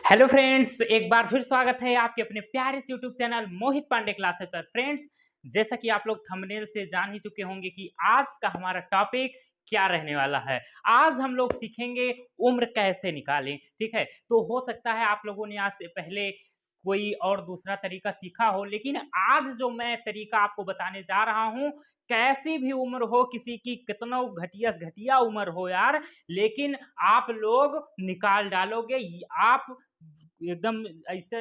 Hello friends, एक बार फिर स्वागत है आपके अपने प्यारे से यूट्यूब चैनल मोहित पांडे क्लासेस पर। फ्रेंड्स, जैसा कि आप लोग थंबनेल से जान ही चुके होंगे कि आज का हमारा टॉपिक क्या रहने वाला है। आज हम लोग सीखेंगे उम्र कैसे निकालें। ठीक है, तो हो सकता है आप लोगों ने आज से पहले कोई और दूसरा तरीका सीखा हो, लेकिन आज जो मैं तरीका आपको बताने जा रहा हूँ, कैसी भी उम्र हो, किसी की कितना घटिया से घटिया उम्र हो यार, लेकिन आप लोग निकाल डालोगे। आप एकदम ऐसे,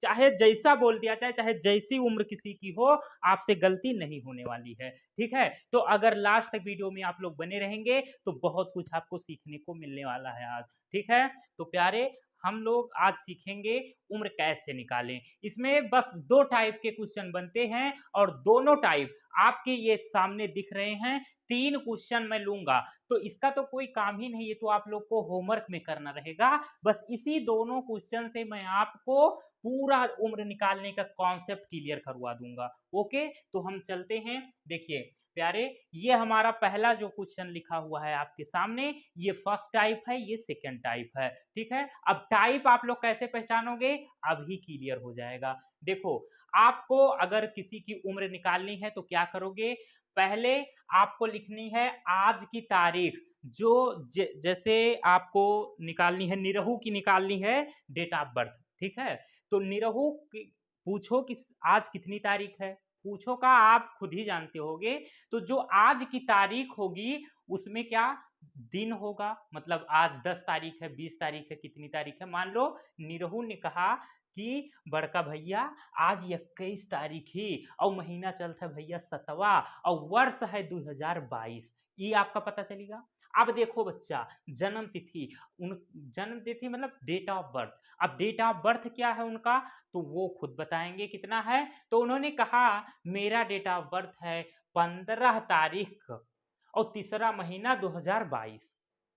चाहे जैसा बोल दिया जाए, चाहे जैसी उम्र किसी की हो, आपसे गलती नहीं होने वाली है। ठीक है, तो अगर लास्ट तक वीडियो में आप लोग बने रहेंगे तो बहुत कुछ आपको सीखने को मिलने वाला है आज। ठीक है, तो प्यारे, हम लोग आज सीखेंगे उम्र कैसे निकालें। इसमें बस दो टाइप के क्वेश्चन बनते हैं और दोनों टाइप आपके ये सामने दिख रहे हैं। तीन क्वेश्चन मैं लूंगा, तो इसका तो कोई काम ही नहीं है, तो आप लोग को होमवर्क में करना रहेगा। बस इसी दोनों क्वेश्चन से मैं आपको पूरा उम्र निकालने का कॉन्सेप्ट क्लियर करवा दूंगा। ओके, तो हम चलते हैं। देखिए प्यारे, ये हमारा पहला जो क्वेश्चन लिखा हुआ है आपके सामने, ये फर्स्ट टाइप है, ये सेकंड टाइप है। ठीक है, अब टाइप आप लोग कैसे पहचानोगे, अभी क्लियर हो जाएगा। देखो, आपको अगर किसी की उम्र निकालनी है तो क्या करोगे, पहले आपको लिखनी है आज की तारीख। जो जैसे आपको निकालनी है, निरहू की निकालनी है डेट ऑफ बर्थ। ठीक है, तो निरहू पूछो कि आज कितनी तारीख है, पूछो का आप खुद ही जानते होगे। तो जो आज की तारीख होगी उसमें क्या दिन होगा, मतलब आज 10 तारीख है, 20 तारीख है, कितनी तारीख है। मान लो निरहू ने कहा कि बड़का भैया आज 21 तारीख ही और महीना चलता है भैया 7वां और वर्ष है 2022, ये आपका पता चलेगा। अब देखो बच्चा, जन्म तिथि, उन जन्म तिथि मतलब डेट ऑफ बर्थ। अब डेट ऑफ बर्थ क्या है उनका, तो वो खुद बताएंगे कितना है। तो उन्होंने कहा मेरा डेट ऑफ बर्थ है 15 तारीख और तीसरा महीना 2022।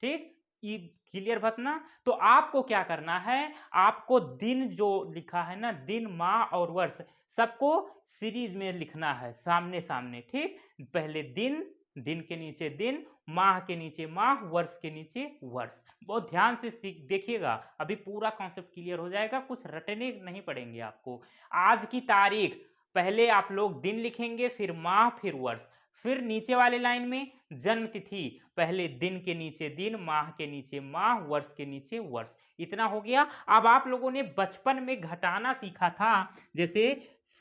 ठीक, ये क्लियर बात ना। तो आपको क्या करना है, आपको दिन जो लिखा है ना, दिन माह और वर्ष सबको सीरीज में लिखना है, सामने सामने। ठीक, पहले दिन, दिन के नीचे दिन, माह के नीचे माह, वर्ष के नीचे वर्ष। बहुत ध्यान से देखिएगा, अभी पूरा कॉन्सेप्ट क्लियर हो जाएगा, कुछ रटने नहीं पड़ेंगे आपको। आज की तारीख, पहले आप लोग दिन लिखेंगे, फिर माह, फिर वर्ष। फिर नीचे वाले लाइन में जन्म तिथि, पहले दिन के नीचे दिन, माह के नीचे माह, वर्ष के नीचे वर्ष। इतना हो गया। अब आप लोगों ने बचपन में घटाना सीखा था, जैसे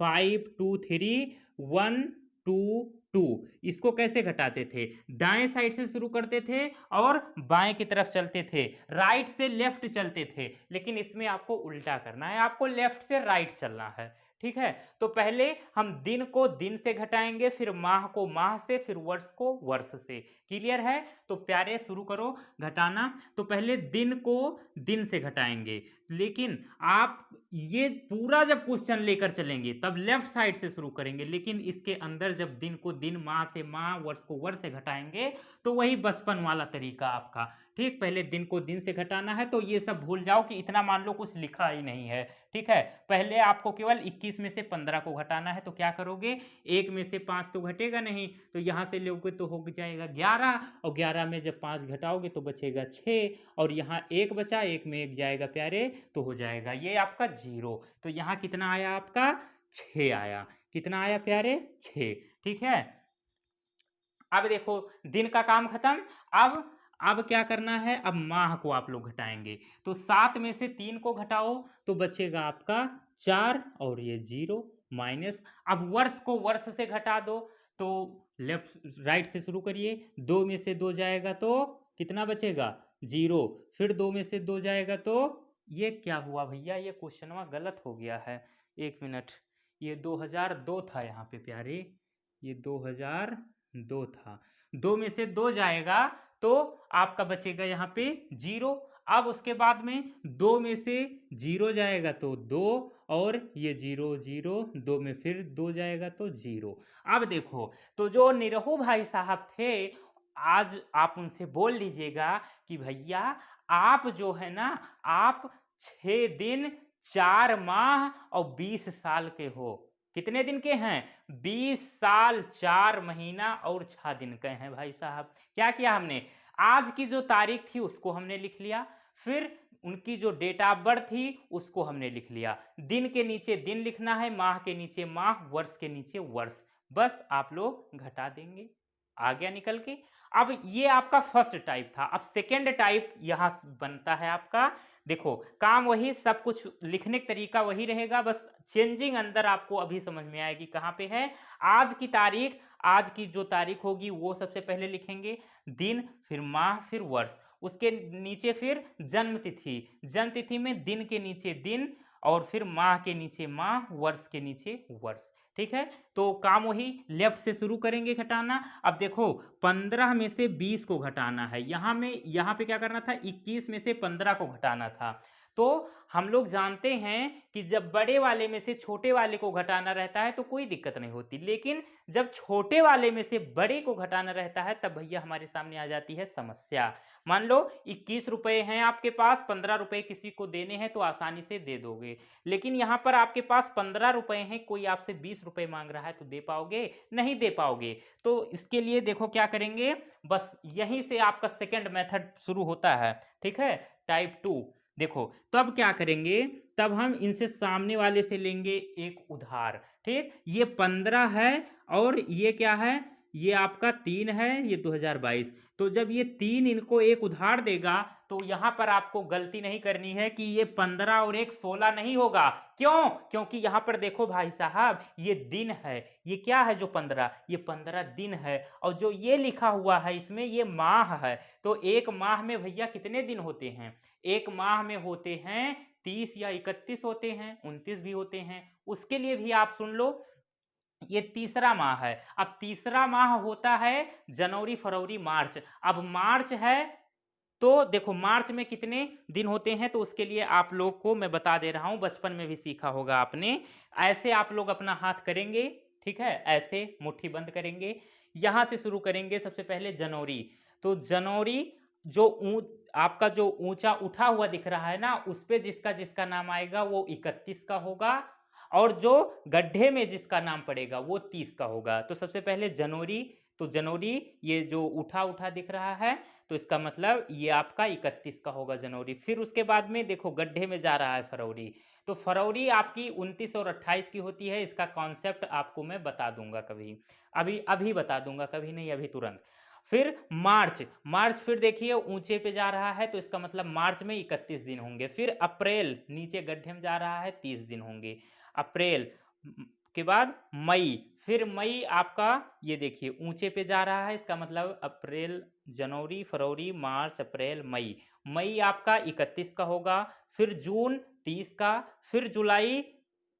5 2 3 1 2 2, इसको कैसे घटाते थे, दाएं साइड से शुरू करते थे और बाएं की तरफ चलते थे, राइट से लेफ्ट चलते थे। लेकिन इसमें आपको उल्टा करना है, आपको लेफ्ट से राइट चलना है। ठीक है, तो पहले हम दिन को दिन से घटाएंगे, फिर माह को माह से, फिर वर्ष को वर्ष से। क्लियर है, तो प्यारे शुरू करो घटाना। तो पहले दिन को दिन से घटाएंगे, लेकिन आप ये पूरा जब क्वेश्चन लेकर चलेंगे तब लेफ्ट साइड से शुरू करेंगे, लेकिन इसके अंदर जब दिन को दिन, माह से माह, वर्ष को वर्ष से घटाएंगे तो वही बचपन वाला तरीका आपका। ठीक, पहले दिन को दिन से घटाना है, तो ये सब भूल जाओ कि इतना मान लो कुछ लिखा ही नहीं है। ठीक है, पहले आपको केवल 21 में से 15 को घटाना है, तो क्या करोगे, 1 में से 5 तो घटेगा नहीं, तो यहाँ से लोगे तो हो जाएगा 11, और 11 में जब 5 घटाओगे तो बचेगा 6, और यहाँ 1 बचा, 1 में 1 जाएगा प्यारे, तो हो जाएगा ये आपका 0। तो यहाँ कितना आया आपका, 6 आया। कितना आया प्यारे, 6। ठीक है, अब देखो दिन का काम खत्म। अब क्या करना है, अब माह को आप लोग घटाएंगे। तो 7 में से 3 को घटाओ तो बचेगा आपका 4, और ये 0 माइनस। अब वर्ष को वर्ष से घटा दो, तो लेफ्ट राइट से शुरू करिए। 2 में से 2 जाएगा तो कितना बचेगा, 0। फिर 2 में से 2 जाएगा तो ये क्या हुआ भैया, ये क्वेश्चन गलत हो गया है, 1 मिनट। ये 2002 था यहाँ पे प्यारे, ये 2002 था। 2 में से 2 जाएगा तो आपका बचेगा यहाँ पे 0। अब उसके बाद में 2 में से 0 जाएगा तो 2, और ये 0 0, 2 में फिर 2 जाएगा तो 0। अब देखो, तो जो निरहू भाई साहब थे, आज आप उनसे बोल लीजिएगा कि भैया आप जो है ना, आप 6 दिन 4 माह और 20 साल के हो। कितने दिन के हैं, 20 साल 4 महीना और 6 दिन के हैं भाई साहब। क्या किया हमने, आज की जो तारीख थी उसको हमने लिख लिया, फिर उनकी जो डेट ऑफ बर्थ थी उसको हमने लिख लिया। दिन के नीचे दिन लिखना है, माह के नीचे माह, वर्ष के नीचे वर्ष। बस आप लोग घटा देंगे, आ गया निकल के। अब ये आपका फर्स्ट टाइप था। अब सेकेंड टाइप यहां बनता है आपका। देखो काम वही, सब कुछ लिखने का तरीका वही रहेगा, बस चेंजिंग अंदर आपको अभी समझ में आएगी कहां पे है। आज की तारीख, आज की जो तारीख होगी वो सबसे पहले लिखेंगे, दिन, फिर माह, फिर वर्ष, उसके नीचे फिर जन्म तिथि, जन्म तिथि में दिन के नीचे दिन, और फिर माह के नीचे माह, वर्ष के नीचे वर्ष। ठीक है, तो काम वही, लेफ्ट से शुरू करेंगे घटाना। अब देखो 15 में से 20 को घटाना है, यहाँ पे क्या करना था, 21 में से 15 को घटाना था। तो हम लोग जानते हैं कि जब बड़े वाले में से छोटे वाले को घटाना रहता है तो कोई दिक्कत नहीं होती, लेकिन जब छोटे वाले में से बड़े को घटाना रहता है तब भैया हमारे सामने आ जाती है समस्या। मान लो 21 रुपए हैं आपके पास, 15 रुपए किसी को देने हैं तो आसानी से दे दोगे, लेकिन यहाँ पर आपके पास 15 रुपए हैं, कोई आपसे 20 रुपए मांग रहा है तो दे पाओगे? नहीं दे पाओगे। तो इसके लिए देखो क्या करेंगे, बस यहीं से आपका सेकंड मेथड शुरू होता है। ठीक है, टाइप 2। देखो तब क्या करेंगे, तब हम इनसे सामने वाले से लेंगे एक उधार। ठीक, ये 15 है और ये क्या है, ये आपका 3 है, ये 2022। तो जब ये 3 इनको एक उधार देगा तो यहां पर आपको गलती नहीं करनी है कि ये 15 और 1 16 नहीं होगा। क्यों? क्योंकि यहां पर देखो भाई साहब, ये दिन है, ये क्या है जो 15, ये 15 दिन है, और जो ये लिखा हुआ है इसमें ये माह है। तो एक माह में भैया कितने दिन होते हैं? एक माह में होते हैं 30 या 31 होते हैं, 29 भी होते हैं। उसके लिए भी आप सुन लो, ये तीसरा माह है। अब तीसरा माह होता है जनवरी, फरवरी, मार्च। अब मार्च है तो देखो मार्च में कितने दिन होते हैं, तो उसके लिए आप लोग को मैं बता दे रहा हूं, बचपन में भी सीखा होगा आपने। ऐसे आप लोग अपना हाथ करेंगे, ठीक है, ऐसे मुट्ठी बंद करेंगे, यहां से शुरू करेंगे सबसे पहले जनवरी। तो जनवरी जो आपका जो ऊंचा उठा हुआ दिख रहा है ना, उस पे जिसका जिसका नाम आएगा वो 31 का होगा, और जो गड्ढे में जिसका नाम पड़ेगा वो 30 का होगा। तो सबसे पहले जनवरी, तो जनवरी ये जो उठा उठा दिख रहा है तो इसका मतलब ये आपका 31 का होगा जनवरी। फिर उसके बाद में देखो गड्ढे में जा रहा है फरवरी, तो फरवरी आपकी 29 और 28 की होती है। इसका कॉन्सेप्ट आपको मैं बता दूंगा कभी, अभी अभी बता दूंगा, कभी नहीं अभी तुरंत। फिर मार्च, मार्च फिर देखिए ऊंचे पे जा रहा है तो इसका मतलब मार्च में 31 दिन होंगे। फिर अप्रैल नीचे गड्ढे में जा रहा है, 30 दिन होंगे अप्रैल के बाद मई, फिर मई आपका ये देखिए ऊंचे पे जा रहा है, इसका मतलब अप्रैल, जनवरी, फरवरी, मार्च, अप्रैल, मई। मई आपका 31 का होगा। फिर जून 30 का, फिर जुलाई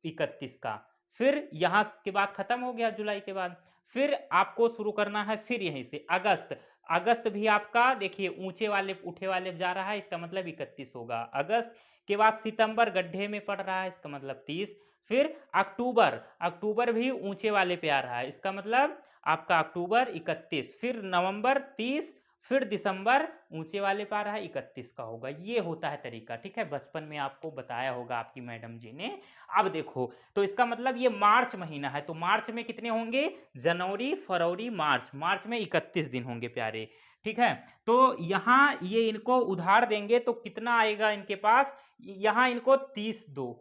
31 का, फिर यहां के बाद खत्म हो गया जुलाई के बाद। फिर आपको शुरू करना है फिर यहीं से अगस्त। अगस्त भी आपका देखिए ऊंचे वाले उठे वाले जा रहा है, इसका मतलब 31 होगा अगस्त के बाद। सितंबर गड्ढे में पड़ रहा है, इसका मतलब 30। फिर अक्टूबर, अक्टूबर भी ऊंचे वाले पे आ रहा है, इसका मतलब आपका अक्टूबर 31। फिर नवंबर 30, फिर दिसंबर ऊंचे वाले पे आ रहा है, 31 का होगा। ये होता है तरीका, ठीक है, बचपन में आपको बताया होगा आपकी मैडम जी ने। अब देखो तो इसका मतलब ये मार्च महीना है, तो मार्च में कितने होंगे, जनवरी, फरवरी, मार्च, मार्च में 31 दिन होंगे प्यारे। ठीक है, तो यहां ये इनको उधार देंगे तो कितना आएगा इनके पास, यहां इनको 30 दो,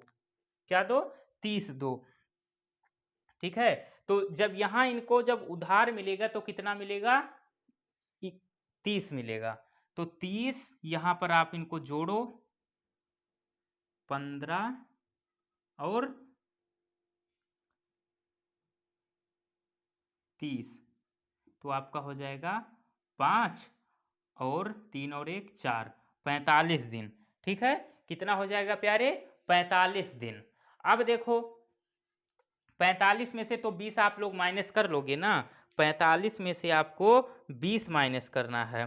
क्या दो, 30 दो। ठीक है, तो जब यहां इनको जब उधार मिलेगा तो कितना मिलेगा, 30 मिलेगा। तो 30 यहां पर आप इनको जोड़ो, 15 और 30, तो आपका हो जाएगा 5 और 3 और 1 4, 45 दिन। ठीक है, कितना हो जाएगा प्यारे, 45 दिन। अब देखो 45 में से तो 20 आप लोग माइनस कर लोगे ना, 45 में से आपको 20 माइनस करना है।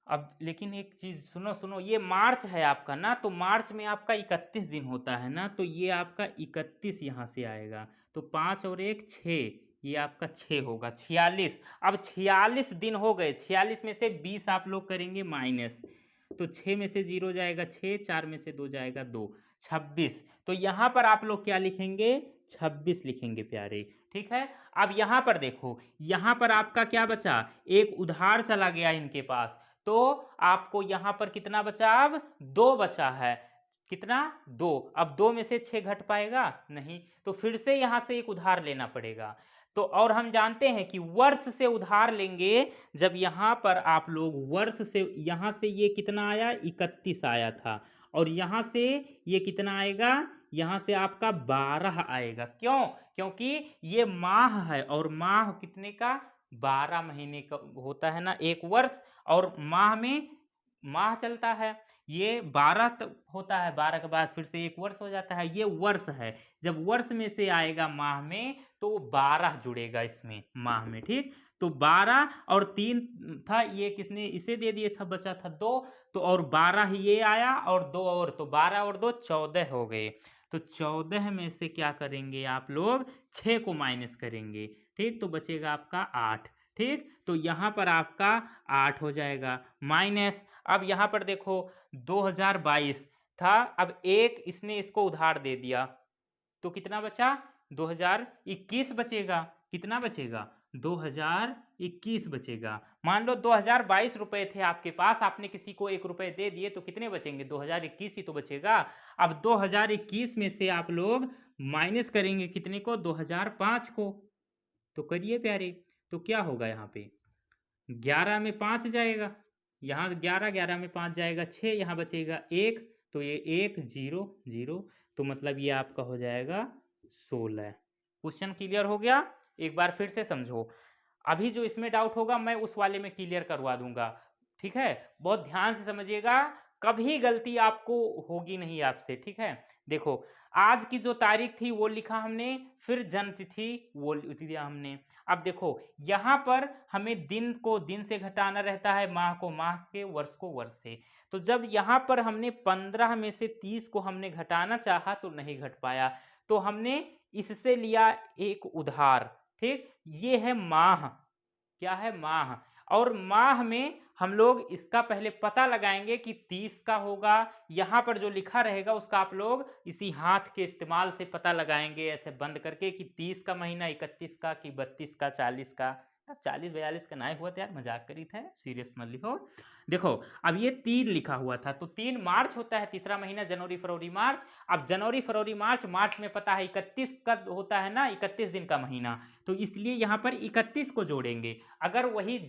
अब लेकिन एक चीज सुनो सुनो, ये मार्च है आपका ना, तो मार्च में आपका 31 दिन होता है ना, तो ये आपका 31 यहाँ से आएगा, तो 5 और 1 6, ये आपका 6 होगा, 46। अब 46 दिन हो गए, 46 में से 20 आप लोग करेंगे माइनस, तो 6 में से 0 जाएगा 6, 4 में से 2 जाएगा 2, 26। तो यहाँ पर आप लोग क्या लिखेंगे, 26 लिखेंगे प्यारे। ठीक है, अब यहाँ पर देखो, यहाँ पर आपका क्या बचा, एक उधार चला गया इनके पास, तो आपको यहाँ पर कितना बचा, अब 2 बचा है। कितना, 2। अब 2 में से 6 घट पाएगा नहीं, तो फिर से यहाँ से एक उधार लेना पड़ेगा। तो और हम जानते हैं कि वर्ष से उधार लेंगे, जब यहाँ पर आप लोग वर्ष से, यहाँ से ये कितना आया, 31 आया था, और यहाँ से ये कितना आएगा, यहाँ से आपका 12 आएगा। क्यों? क्योंकि ये माह है, और माह कितने का, 12 महीने का होता है ना एक वर्ष, और माह में माह चलता है, ये 12 होता है, 12 के बाद फिर से एक वर्ष हो जाता है, ये वर्ष है। जब वर्ष में से आएगा माह में, तो 12 जुड़ेगा इसमें माह में, ठीक। तो 12 और 3 था, ये किसने इसे दे दिया था, बचा था 2, तो और 12 ही ये आया, और 2 और, तो 12 और 2 14 हो गए। तो 14 में से क्या करेंगे आप लोग, 6 को माइनस करेंगे, ठीक, तो बचेगा आपका 8, ठीक। तो यहाँ पर आपका 8 हो जाएगा माइनस। अब यहाँ पर देखो 2022 था, अब एक इसने इसको उधार दे दिया, तो कितना बचा, 2021 बचेगा। कितना बचेगा, 2021 बचेगा। मान लो 2022 रुपए थे आपके पास, आपने किसी को 1 रुपए दे दिए, तो कितने बचेंगे, 2021 ही तो बचेगा। अब 2021 में से आप लोग माइनस करेंगे कितने को, 2005 को। तो करिए प्यारे, तो क्या होगा, यहाँ पे 11 में 5 जाएगा, यहाँ 11 में 5 जाएगा 6, यहाँ बचेगा 1, तो ये 1 0 0, तो मतलब ये आपका हो जाएगा 16। क्वेश्चन क्लियर हो गया? एक बार फिर से समझो, अभी जो इसमें डाउट होगा मैं उस वाले में क्लियर करवा दूंगा, ठीक है। बहुत ध्यान से समझिएगा, कभी गलती आपको होगी नहीं आपसे, ठीक है। देखो आज की जो तारीख थी वो लिखा हमने, फिर जन्म तिथि वो लिख दिया हमने। अब देखो यहाँ पर हमें दिन को दिन से घटाना रहता है, माह को माह से, वर्ष को वर्ष से। तो जब यहाँ पर हमने 15 में से 30 को हमने घटाना चाहा तो नहीं घट पाया, तो हमने इससे लिया एक उधार, ठीक। ये है माह, क्या है, माह। और माह में हम लोग इसका पहले पता लगाएंगे कि 30 का होगा, यहाँ पर जो लिखा रहेगा उसका आप लोग इसी हाथ के इस्तेमाल से पता लगाएंगे, ऐसे बंद करके, कि 30 का महीना, 31 का, कि 32 का, 40 का। 40 42 का नहीं हुआ था यार, मजाक करी था, सीरियस मत लिखो। देखो अब ये 3 लिखा हुआ था, तो 3 मार्च होता है, तीसरा महीना, जनवरी फरवरी मार्च। अब जनवरी फरवरी मार्च, मार्च में पता है 31 का होता है ना, 31 दिन का महीना, तो इसलिए यहाँ पर 31 को जोड़ेंगे। अगर वही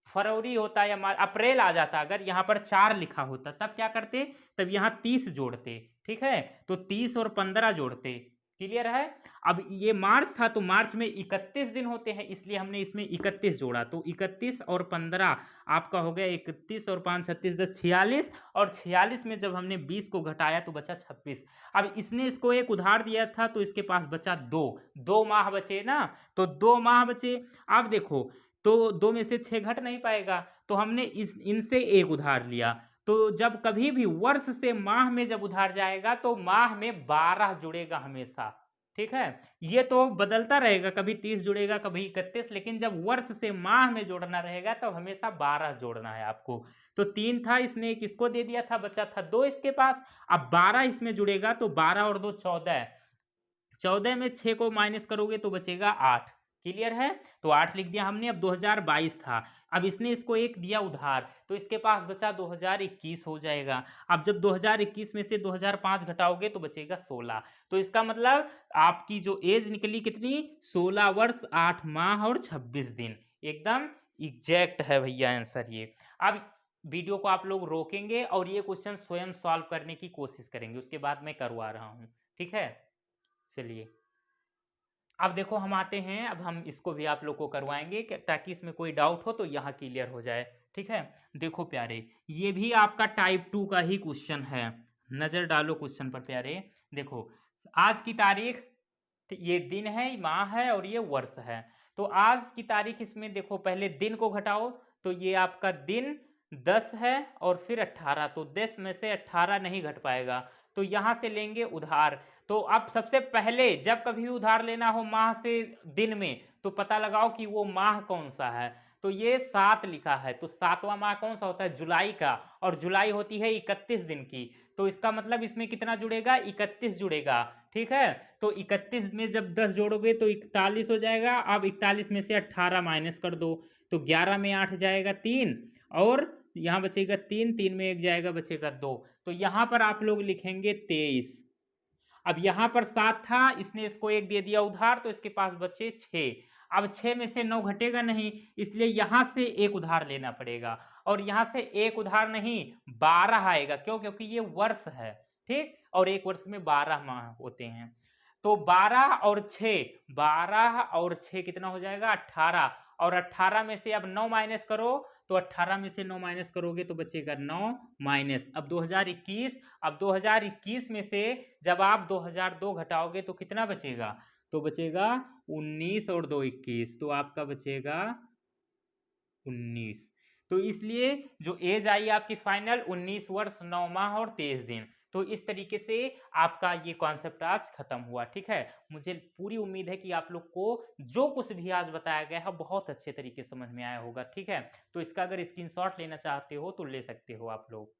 फरवरी होता या अप्रैल आ जाता, अगर यहाँ पर 4 लिखा होता, तब क्या करते, तब यहाँ 30 जोड़ते, ठीक है। तो 30 और 15 जोड़ते, क्लियर है। अब ये मार्च था, तो मार्च में 31 दिन होते हैं, इसलिए हमने इसमें 31 जोड़ा, तो 31 और 15 आपका हो गया 31 और 5 36 10 46, और 46 में जब हमने 20 को घटाया तो बचा 26। अब इसने इसको एक उधार दिया था, तो इसके पास बचा 2 माह बचे ना, तो 2 माह बचे। अब देखो, तो 2 में से 6 घट नहीं पाएगा, तो हमने इनसे एक उधार लिया, तो जब कभी भी वर्ष से माह में जब उधार जाएगा, तो माह में 12 जुड़ेगा हमेशा, ठीक है। ये तो बदलता रहेगा, कभी 30 जुड़ेगा, कभी 31, लेकिन जब वर्ष से माह में जोड़ना रहेगा तो हमेशा 12 जोड़ना है आपको। तो 3 था, इसने एक इसको दे दिया था, बचा था 2 इसके पास। अब 12 इसमें जुड़ेगा, तो 12 और 2 14, 14 में 6 को माइनस करोगे तो बचेगा 8, क्लियर है। तो 8 लिख दिया हमने। अब 2022 था, अब इसने इसको एक दिया उधार, तो इसके पास बचा 2021 हो जाएगा। अब जब 2021 में से 2005 घटाओगे तो बचेगा 16, तो इसका मतलब आपकी जो एज निकली कितनी, 16 वर्ष 8 माह और 26 दिन, एकदम एग्जैक्ट है भैया आंसर ये। अब वीडियो को आप लोग रोकेंगे और ये क्वेश्चन स्वयं सॉल्व करने की कोशिश करेंगे, उसके बाद मैं करवा रहा हूँ, ठीक है। चलिए अब देखो हम आते हैं, अब हम इसको भी आप लोग को करवाएंगे ताकि इसमें कोई डाउट हो तो यहाँ क्लियर हो जाए, ठीक है। देखो प्यारे, ये भी आपका टाइप 2 का ही क्वेश्चन है, नजर डालो क्वेश्चन पर प्यारे। देखो आज की तारीख, ये दिन है, माह है और ये वर्ष है। तो आज की तारीख इसमें देखो, पहले दिन को घटाओ, तो ये आपका दिन 10 है और फिर 18, तो 10 में से 18 नहीं घट पाएगा, तो यहाँ से लेंगे उधार। तो अब सबसे पहले जब कभी भी उधार लेना हो माह से दिन में, तो पता लगाओ कि वो माह कौन सा है। तो ये 7 लिखा है, तो 7वां माह कौन सा होता है, जुलाई का, और जुलाई होती है 31 दिन की, तो इसका मतलब इसमें कितना जुड़ेगा, 31 जुड़ेगा, ठीक है। तो 31 में जब 10 जोड़ोगे तो 41 हो जाएगा। अब 41 में से 18 माइनस कर दो, तो 11 में 8 जाएगा 3, और यहाँ बचेगा 3, 3 में 1 जाएगा, बचेगा 2। तो यहाँ पर आप लोग लिखेंगे 23। अब यहाँ पर 7 था, इसने इसको 1 दे दिया उधार, तो इसके पास बचे 6। अब 6 में से 9 घटेगा नहीं, इसलिए यहाँ से 1 उधार लेना पड़ेगा, और यहाँ से 1 उधार नहीं 12 आएगा। क्यों? क्योंकि ये वर्ष है, ठीक? और 1 वर्ष में 12 माह होते हैं। तो 12 और 6, 12 और 6 कितना हो जाएगा? 18। और 18 में से अब 9 माइनस करो, तो 18 में से 9 माइनस करोगे तो बचेगा 9 माइनस। अब 2021 में से जब आप 2002 घटाओगे तो कितना बचेगा? तो बचेगा 19 और 2 21, तो आपका बचेगा 19। तो इसलिए जो एज आई आपकी फाइनल 19 वर्ष 9 माह और 23 दिन। तो इस तरीके से आपका ये कॉन्सेप्ट आज खत्म हुआ, ठीक है? मुझे पूरी उम्मीद है कि आप लोग को जो कुछ भी आज बताया गया है बहुत अच्छे तरीके से समझ में आया होगा, ठीक है? तो इसका अगर स्क्रीनशॉट लेना चाहते हो तो ले सकते हो आप लोग।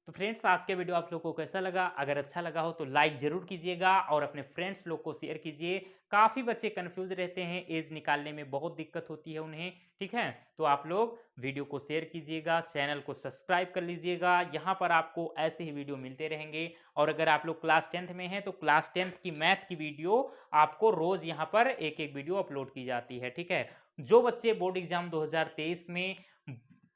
तो फ्रेंड्स, आज का वीडियो आप लोगों को कैसा लगा? अगर अच्छा लगा हो तो लाइक जरूर कीजिएगा और अपने फ्रेंड्स लोग को शेयर कीजिए। काफ़ी बच्चे कंफ्यूज रहते हैं, एज निकालने में बहुत दिक्कत होती है उन्हें, ठीक है? तो आप लोग वीडियो को शेयर कीजिएगा, चैनल को सब्सक्राइब कर लीजिएगा। यहाँ पर आपको ऐसे ही वीडियो मिलते रहेंगे। और अगर आप लोग क्लास 10th में हैं तो क्लास 10th की मैथ की वीडियो आपको रोज़ यहाँ पर एक एक वीडियो अपलोड की जाती है, ठीक है? जो बच्चे बोर्ड एग्जाम 2023 में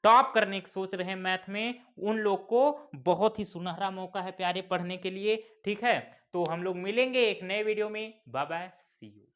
टॉप करने की सोच रहे हैं मैथ में, उन लोग को बहुत ही सुनहरा मौका है प्यारे पढ़ने के लिए, ठीक है? तो हम लोग मिलेंगे एक नए वीडियो में। Bye bye, see you.